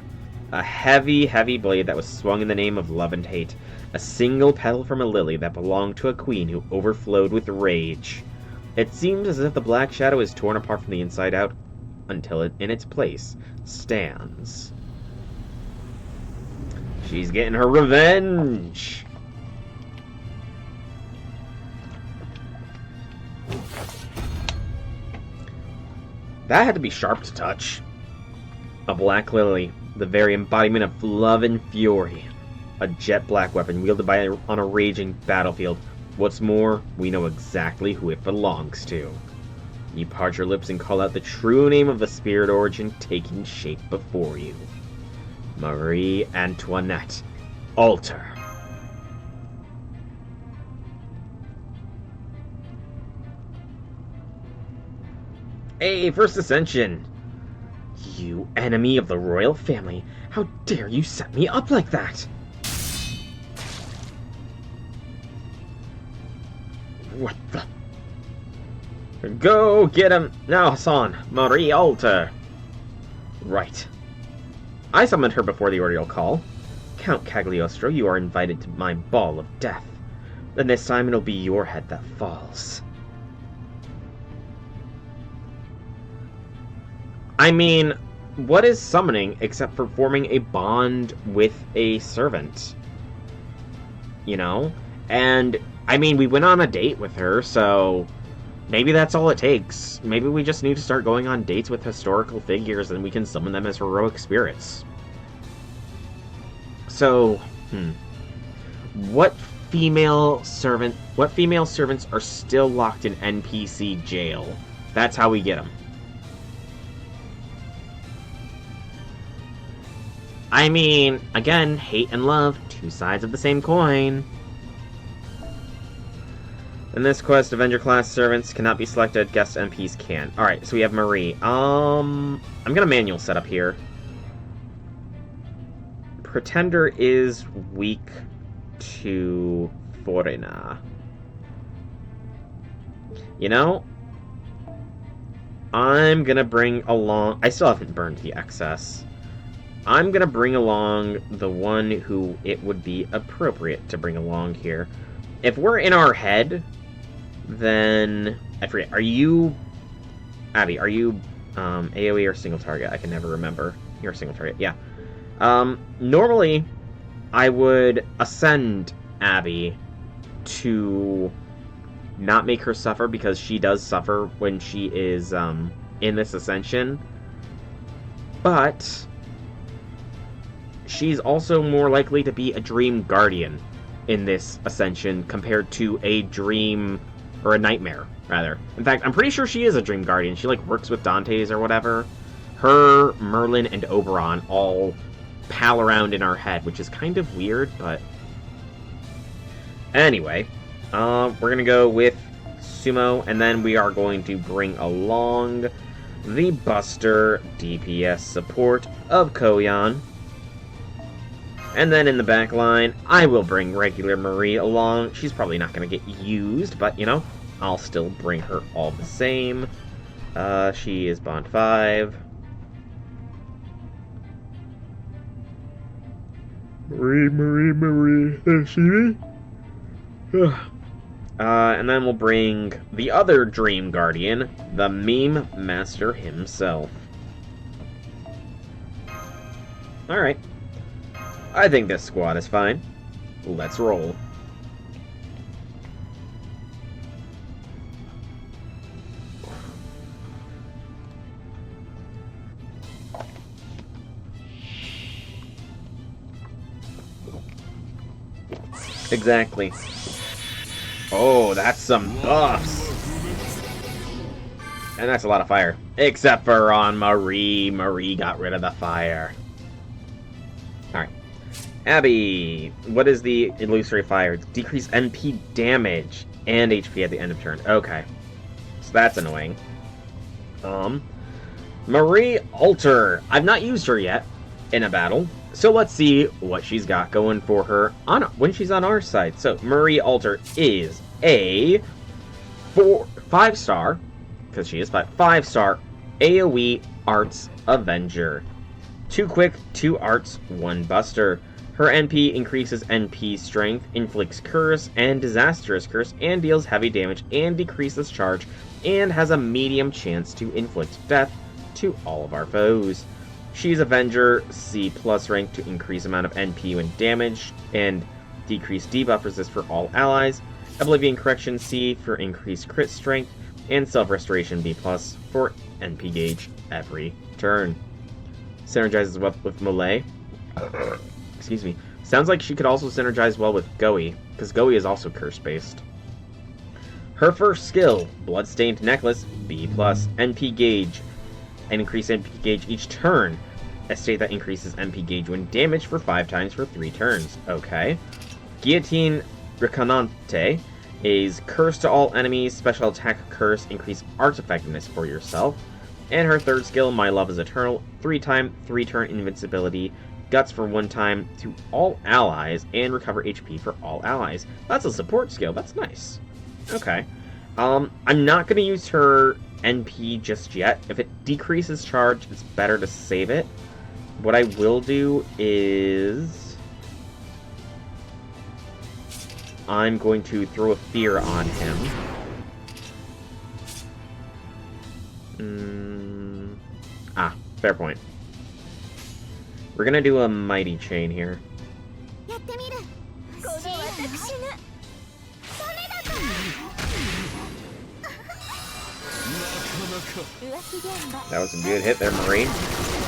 A heavy, heavy blade that was swung in the name of love and hate. A single petal from a lily that belonged to a queen who overflowed with rage. It seems as if the black shadow is torn apart from the inside out until it, in its place, stands. She's getting her revenge! That had to be sharp to touch. A black lily, the very embodiment of love and fury. A jet black weapon wielded on a raging battlefield. What's more, we know exactly who it belongs to. You part your lips and call out the true name of the spirit origin taking shape before you. Marie Antoinette. Alter. Hey, First Ascension! You enemy of the royal family, how dare you set me up like that? What the? Go get him! Now, Hassan! Marie Alter! Right. I summoned her before the Ordeal Call. Count Cagliostro, you are invited to my ball of death. And this time it'll be your head that falls. I mean, what is summoning except for forming a bond with a servant? You know? And, I mean, we went on a date with her, so maybe that's all it takes. Maybe we just need to start going on dates with historical figures and we can summon them as heroic spirits. So, what female servants are still locked in NPC jail? That's how we get them. I mean, again, hate and love, two sides of the same coin. In this quest, Avenger class servants cannot be selected, guest MPs can. Alright, so we have Marie. I'm gonna manual setup here. Pretender is weak to Forena. You know, I'm gonna bring along... I still haven't burned the excess. I'm gonna bring along the one who it would be appropriate to bring along here. If we're in our head, then... I forget, are you... Abby, are you AoE or single target? I can never remember. You're a single target, yeah. Normally, I would ascend Abby to not make her suffer, because she does suffer when she is in this ascension. But she's also more likely to be a Dream Guardian in this ascension compared to a Dream... or a Nightmare, rather. In fact, I'm pretty sure she is a Dream Guardian. She, like, works with Dante's or whatever. Her, Merlin, and Oberon all pal around in our head, which is kind of weird, but... Anyway, we're gonna go with Sumo, and then we are going to bring along the Buster DPS support of Koyan. And then in the back line, I will bring regular Marie along. She's probably not going to get used, but, you know, I'll still bring her all the same. She is Bond 5. Marie. There she is. And then we'll bring the other Dream Guardian, the Meme Master himself. Alright. I think this squad is fine. Let's roll. Exactly. Oh, that's some buffs! And that's a lot of fire. Except for on Marie. Marie got rid of the fire. Alright. Abby, what is the illusory fire? Decrease NP damage and HP at the end of turn. Okay. So that's annoying. Marie Alter. I've not used her yet in a battle. So let's see what she's got going for her when she's on our side. So Marie Alter is a 5-star, because she is 5-star AoE Arts Avenger. 2 quick, 2 arts, 1 buster. Her NP increases NP strength, inflicts curse and disastrous curse, and deals heavy damage and decreases charge, and has a medium chance to inflict death to all of our foes. She's Avenger C+ rank to increase amount of NP when damaged, and decrease debuff resist for all allies. Oblivion Correction C for increased crit strength, and Self-Restoration B+ for NP gauge every turn. Synergizes well with Melee. Excuse me. Sounds like she could also synergize well with Goey, because Goey is also curse-based. Her first skill, Bloodstained Necklace, B+, NP gauge, and increase NP gauge each turn. A state that increases NP gauge when damaged for 5 times for 3 turns. Okay. Guillotine Reconnaissance is curse to all enemies, special attack curse, increase art effectiveness for yourself. And her third skill, My Love is Eternal, 3-time, 3-turn invincibility, guts for 1 time to all allies, and recover HP for all allies. That's a support skill, that's nice. Okay. I'm not going to use her NP just yet. If it decreases charge, it's better to save it. What I will do is... I'm going to throw a fear on him. Fair point. We're gonna do a Mighty Chain here. That was a good hit there, Marine.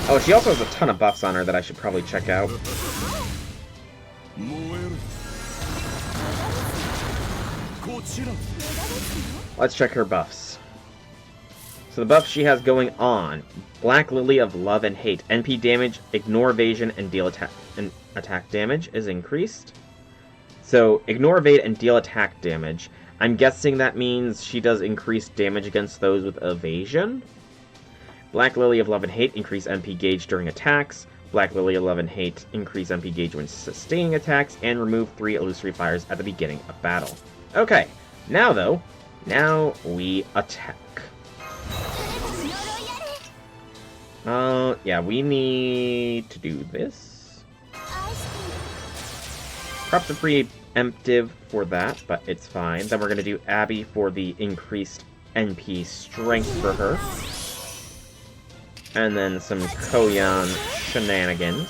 Oh, she also has a ton of buffs on her that I should probably check out. Let's check her buffs. So the buff she has going on: Black Lily of Love and Hate. NP damage, ignore evasion, and deal attack damage is increased. So ignore, evade, and deal attack damage. I'm guessing that means she does increased damage against those with evasion. Black Lily of Love and Hate, increase MP gauge during attacks. Black Lily of Love and Hate, increase MP gauge when sustaining attacks, and remove 3 illusory fires at the beginning of battle. Okay, now though, now we attack. Yeah, we need to do this. Perhaps a preemptive for that, but it's fine. Then we're going to do Abby for the increased NP strength for her. And then some Koyan shenanigans.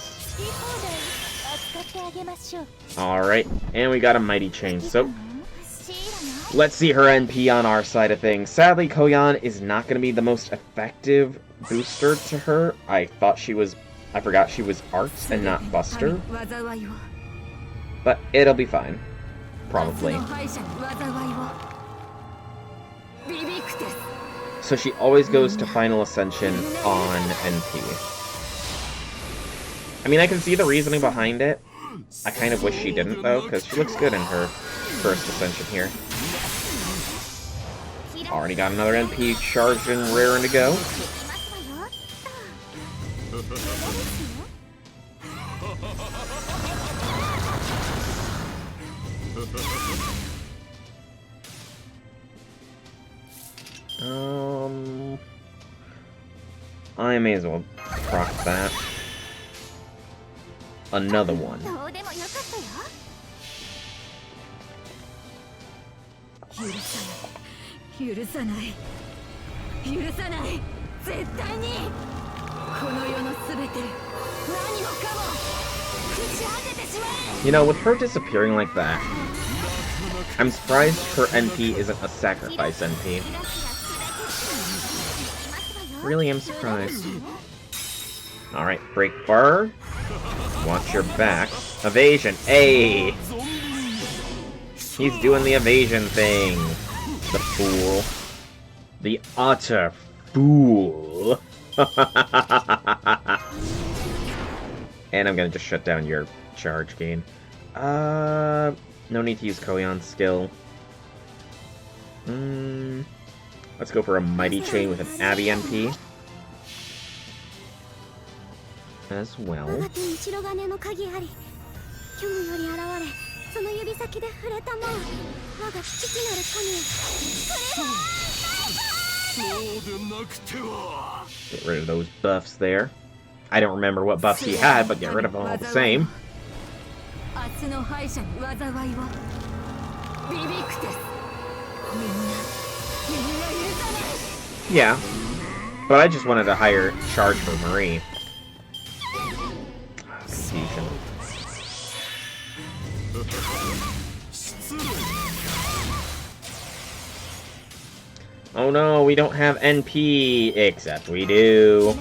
Alright, and we got a Mighty Chain, so let's see her NP on our side of things. Sadly, Koyan is not going to be the most effective booster to her. I forgot she was Arts and not Buster. But it'll be fine. Probably. So she always goes to Final Ascension on NP. I mean, I can see the reasoning behind it. I kind of wish she didn't, though, because she looks good in her first Ascension here. Already got another NP charged and raring to go. I may as well proc that. Another one. You know, with her disappearing like that, I'm surprised her NP isn't a sacrifice NP. Really am surprised. Alright, break bar. Watch your back. Evasion. Hey! He's doing the evasion thing. The fool. The utter fool. And I'm gonna just shut down your charge gain. No need to use Koyan's skill. Let's go for a Mighty Chain with an Abby NP. As well. Get rid of those buffs there. I don't remember what buffs he had, but get rid of them all the same. Yeah, but I just wanted a higher charge for Marie. Confusion. Oh no, we don't have NP, except we do.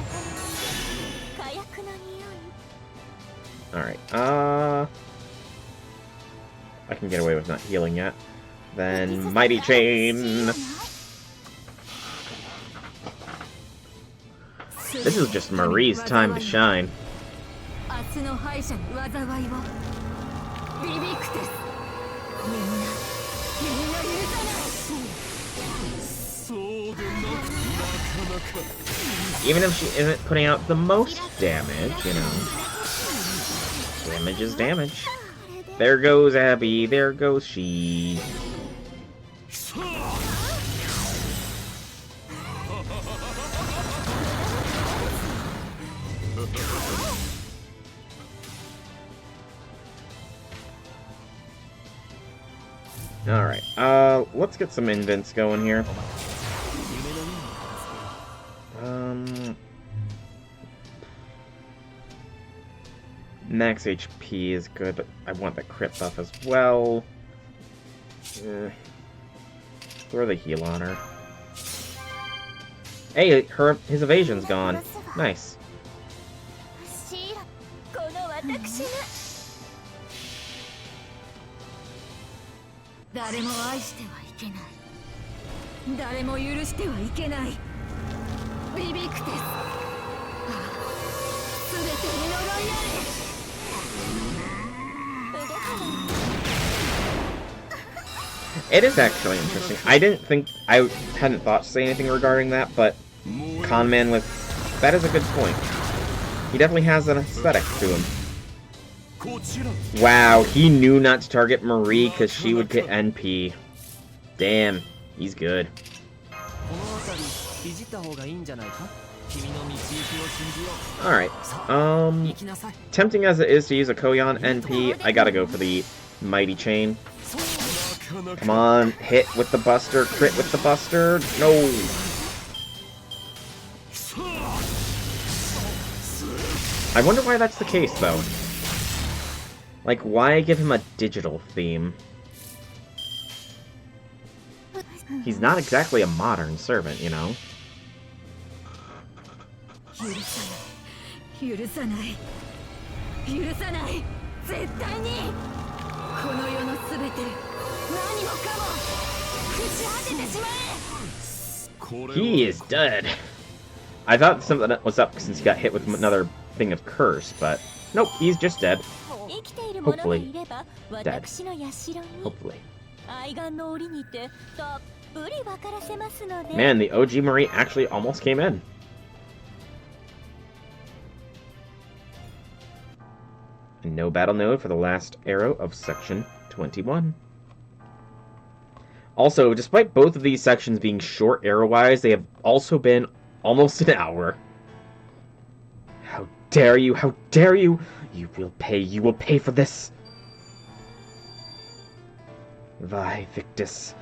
Alright, I can get away with not healing yet. Then Mighty Chain. This is just Marie's time to shine. Even if she isn't putting out the most damage, you know. Damage is damage. There goes Abby, there goes she. Alright, let's get some invents going here. Max HP is good, but I want the crit buff as well. Throw the heal on her. Hey, his evasion's gone. Nice. It is actually interesting. I hadn't thought to say anything regarding that, but Conman that is a good point. He definitely has an aesthetic to him. Wow, he knew not to target Marie because she would get NP. Damn, he's good. Alright, tempting as it is to use a Koyan NP, I gotta go for the Mighty Chain. Come on, hit with the Buster, crit with the Buster. No! I wonder why that's the case, though. Like, why give him a digital theme? He's not exactly a modern servant, you know? He is dead. I thought something was up since he got hit with another thing of curse, but nope, he's just dead. Hopefully. Dead. Hopefully. Man, the OG Marie actually almost came in. And no battle node for the last arrow of section 21. Also, despite both of these sections being short arrow-wise, they have also been almost an hour. How dare you! How dare you! You will pay for this! Vi Victus.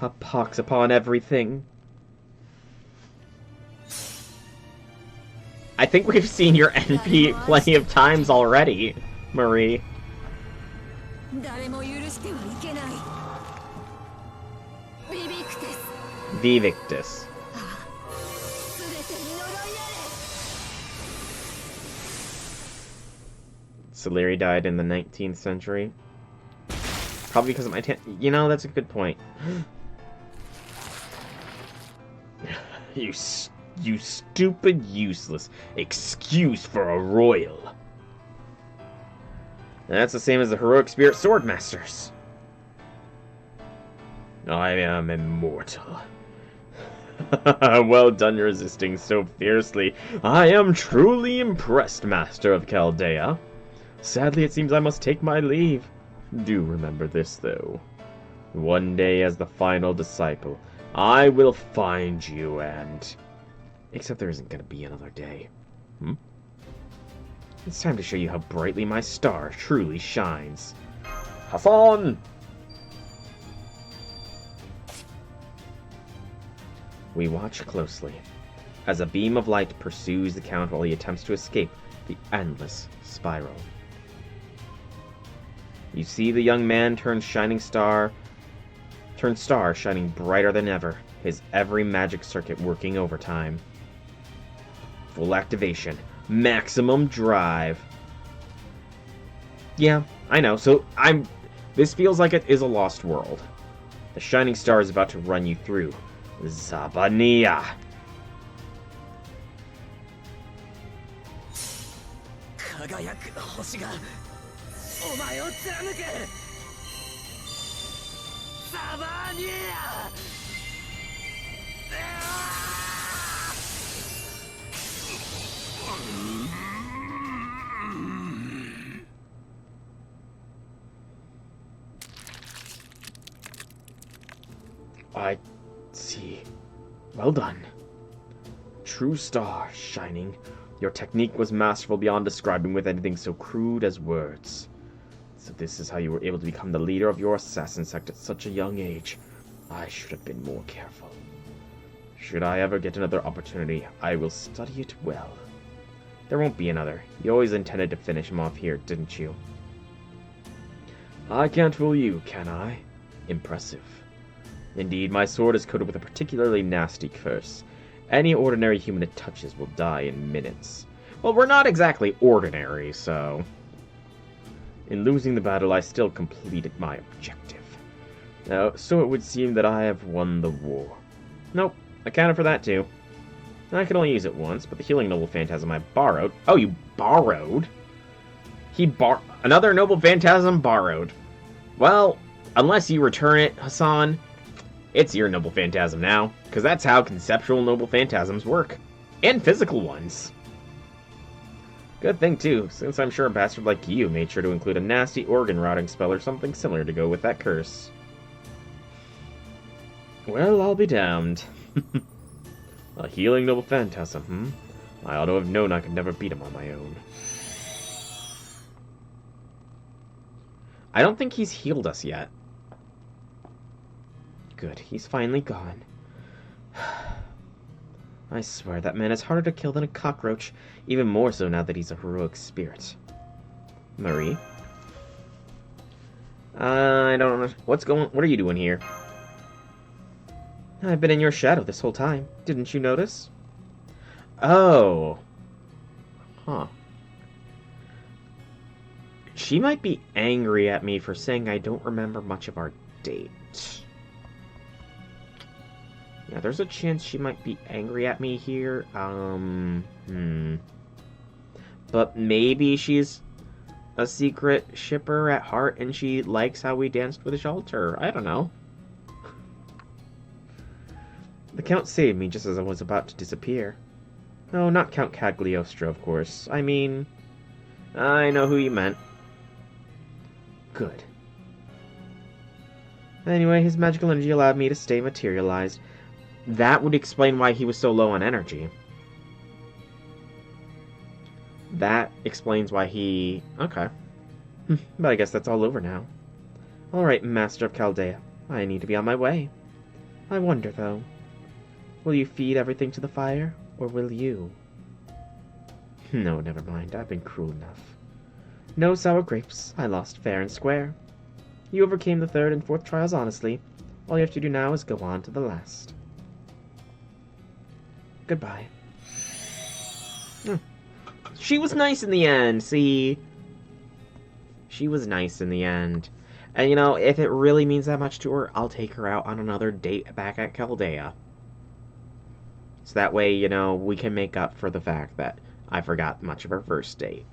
A pox upon everything. I think we've seen your NP plenty of times already, Marie. V Victus. Soleri died in the 19th century. Probably because of my you know, that's a good point. You stupid, useless excuse for a royal. And that's the same as the heroic spirit swordmasters. I am immortal. Well done resisting so fiercely. I am truly impressed, Master of Chaldea. Sadly, it seems I must take my leave. Do remember this, though. One day, as the final disciple, I will find you and... Except there isn't going to be another day. It's time to show you how brightly my star truly shines. Hassan! We watch closely, as a beam of light pursues the Count while he attempts to escape the endless spiral. You see the young man turn star shining brighter than ever, his every magic circuit working overtime. Full activation, maximum drive. Yeah, I know, so this feels like it is a lost world. The shining star is about to run you through. Zabania! I see. Well done. True star, shining. Your technique was masterful beyond describing with anything so crude as words. So this is how you were able to become the leader of your assassin sect at such a young age. I should have been more careful. Should I ever get another opportunity, I will study it well. There won't be another. You always intended to finish him off here, didn't you? I can't fool you, can I? Impressive. Indeed, my sword is coated with a particularly nasty curse. Any ordinary human it touches will die in minutes. Well, we're not exactly ordinary, so... In losing the battle, I still completed my objective. Now, so it would seem that I have won the war. Nope, accounted for that too. I could only use it once, but the healing noble phantasm I borrowed... Oh, you borrowed? Another noble phantasm borrowed. Well, unless you return it, Hassan, it's your noble phantasm now, because that's how conceptual noble phantasms work. And physical ones. Good thing, too, since I'm sure a bastard like you made sure to include a nasty organ rotting spell or something similar to go with that curse. Well, I'll be damned. A healing noble phantasm, I ought to have known I could never beat him on my own. I don't think he's healed us yet. Good, he's finally gone. I swear, that man is harder to kill than a cockroach, even more so now that he's a heroic spirit. Marie? I don't know. What are you doing here? I've been in your shadow this whole time. Didn't you notice? Oh. Huh. She might be angry at me for saying I don't remember much of our date. Yeah, there's a chance she might be angry at me here. But maybe she's a secret shipper at heart and she likes how we danced with Shelter. I don't know. The Count saved me just as I was about to disappear. No, not Count Cagliostro, of course. I mean, I know who you meant. Good. Anyway, his magical energy allowed me to stay materialized. That would explain why he was so low on energy. That explains why he... Okay. But I guess that's all over now. Alright, Master of Chaldea. I need to be on my way. I wonder, though. Will you feed everything to the fire, or will you? No, never mind. I've been cruel enough. No sour grapes. I lost fair and square. You overcame the third and fourth trials honestly. All you have to do now is go on to the last. Goodbye. She was nice in the end, see? She was nice in the end. And, you know, if it really means that much to her, I'll take her out on another date back at Chaldea. So that way, you know, we can make up for the fact that I forgot much of our first date.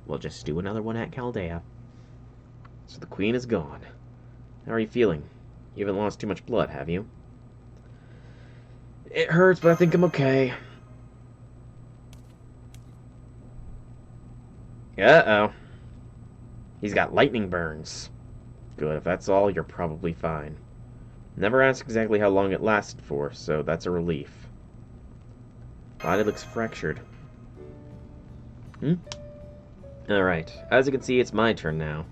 We'll just do another one at Chaldea. So the queen is gone. How are you feeling? You haven't lost too much blood, have you? It hurts, but I think I'm okay. Uh-oh. He's got lightning burns. Good, if that's all, you're probably fine. Never asked exactly how long it lasted for, so that's a relief. Body looks fractured. Alright, as you can see, it's my turn now.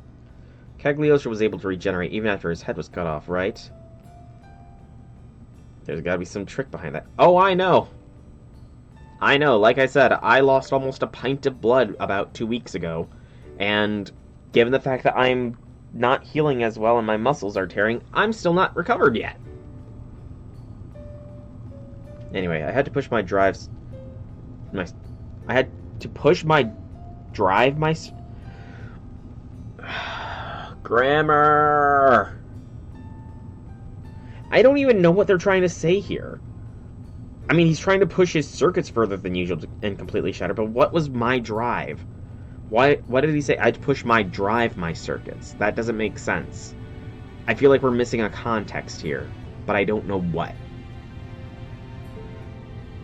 Cagliostro was able to regenerate even after his head was cut off, right? There's gotta be some trick behind that. Oh, I know! I know, like I said, I lost almost a pint of blood about 2 weeks ago. And given the fact that I'm not healing as well and my muscles are tearing, I'm still not recovered yet. Anyway, I had to push my drives... I had to push my drive my... Grammar! I don't even know what they're trying to say here. I mean, he's trying to push his circuits further than usual and completely shatter, but what was my drive? What did he say? I'd push my drive my circuits. That doesn't make sense. I feel like we're missing a context here, but I don't know what.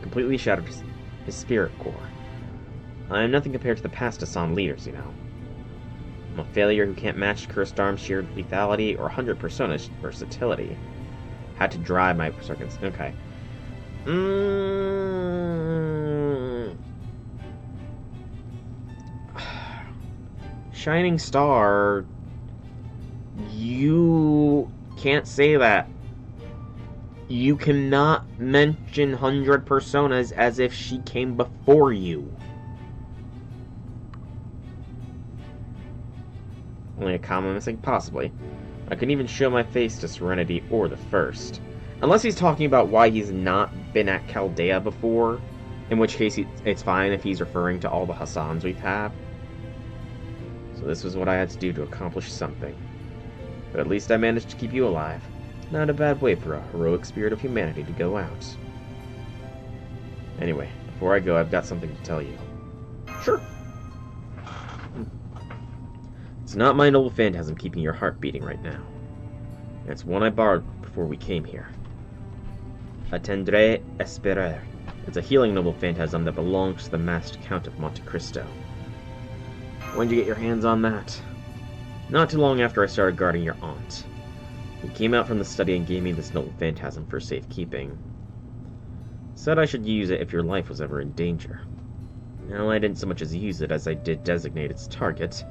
Completely shattered his spirit core. I am nothing compared to the past Hassan leaders, you know. I'm a failure who can't match Cursed Arm's sheer lethality or 100 Persona's versatility. Had to drive my circuits. Okay. Shining Star... You can't say that. You cannot mention 100 Personas as if she came before you. Only a comma missing? Possibly. I couldn't even show my face to Serenity or the First. Unless he's talking about why he's not been at Chaldea before, in which case it's fine if he's referring to all the Hassans we've had. So this was what I had to do to accomplish something. But at least I managed to keep you alive. Not a bad way for a heroic spirit of humanity to go out. Anyway, before I go, I've got something to tell you. Sure. It's not my noble phantasm keeping your heart beating right now. It's one I borrowed before we came here. Attendre Esperer. It's a healing noble phantasm that belongs to the masked Count of Monte Cristo. When did you get your hands on that? Not too long after I started guarding your aunt. He came out from the study and gave me this noble phantasm for safekeeping. Said I should use it if your life was ever in danger. Now, I didn't so much as use it as I did designate its target.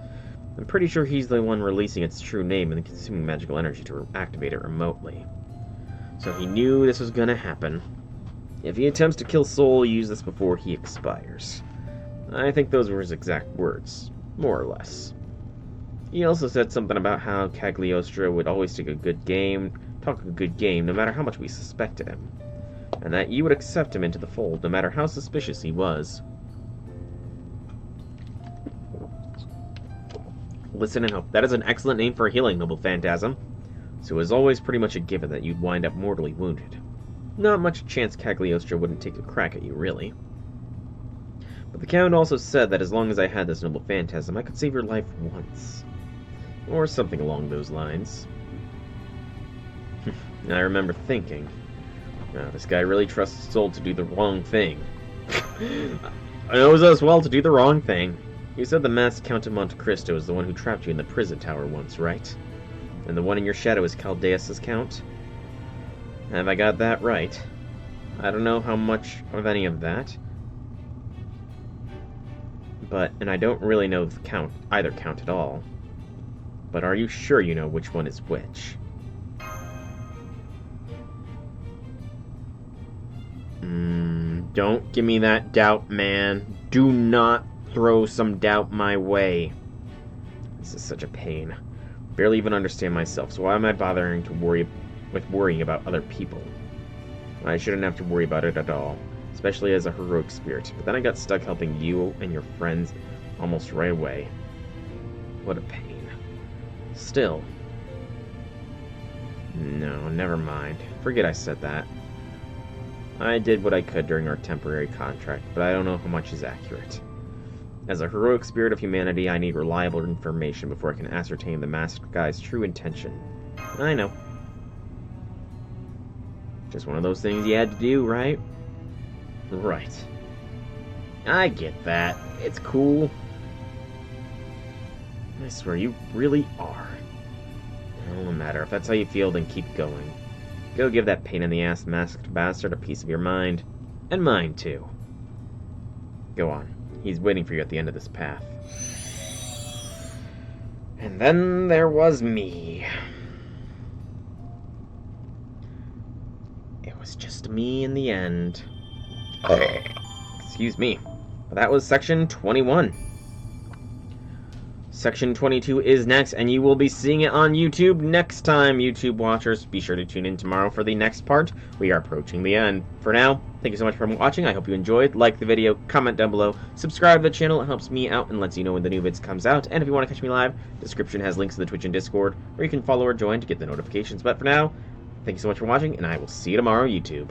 I'm pretty sure he's the one releasing its true name and consuming magical energy to activate it remotely. So he knew this was gonna happen. If he attempts to kill Soul, use this before he expires. I think those were his exact words, more or less. He also said something about how Cagliostro would always talk a good game, no matter how much we suspected him, and that you would accept him into the fold, no matter how suspicious he was. Listen and hope. That is an excellent name for a healing noble phantasm. So it was always pretty much a given that you'd wind up mortally wounded. Not much chance Cagliostro wouldn't take a crack at you, really. But the Count also said that as long as I had this noble phantasm, I could save your life once. Or something along those lines. I remember thinking, wow, this guy really trusts Soul to do the wrong thing. I knows as well to do the wrong thing. You said the masked Count of Monte Cristo is the one who trapped you in the prison tower once, right? And the one in your shadow is Caldeus' Count? Have I got that right? I don't know how much of any of that. And I don't really know either Count at all. But are you sure you know which one is which? Don't give me that doubt, man. Do not throw some doubt my way. This is such a pain. Barely even understand myself, so why am I bothering to worrying about other people? I shouldn't have to worry about it at all, especially as a heroic spirit. But then I got stuck helping you and your friends almost right away. What a pain. Still. No, never mind. Forget I said that. I did what I could during our temporary contract, but I don't know how much is accurate. As a heroic spirit of humanity, I need reliable information before I can ascertain the masked guy's true intention. I know. Just one of those things you had to do, right? Right. I get that. It's cool. I swear, you really are. No matter. If that's how you feel, then keep going. Go give that pain-in-the-ass masked bastard a piece of your mind. And mine, too. Go on. He's waiting for you at the end of this path. And then there was me. It was just me in the end. Excuse me. But that was section 21. Section 22 is next, and you will be seeing it on YouTube next time, YouTube watchers. Be sure to tune in tomorrow for the next part. We are approaching the end. For now, thank you so much for watching. I hope you enjoyed. Like the video, comment down below, subscribe to the channel. It helps me out and lets you know when the new vids comes out. And if you want to catch me live, description has links to the Twitch and Discord, where you can follow or join to get the notifications. But for now, thank you so much for watching, and I will see you tomorrow, YouTube.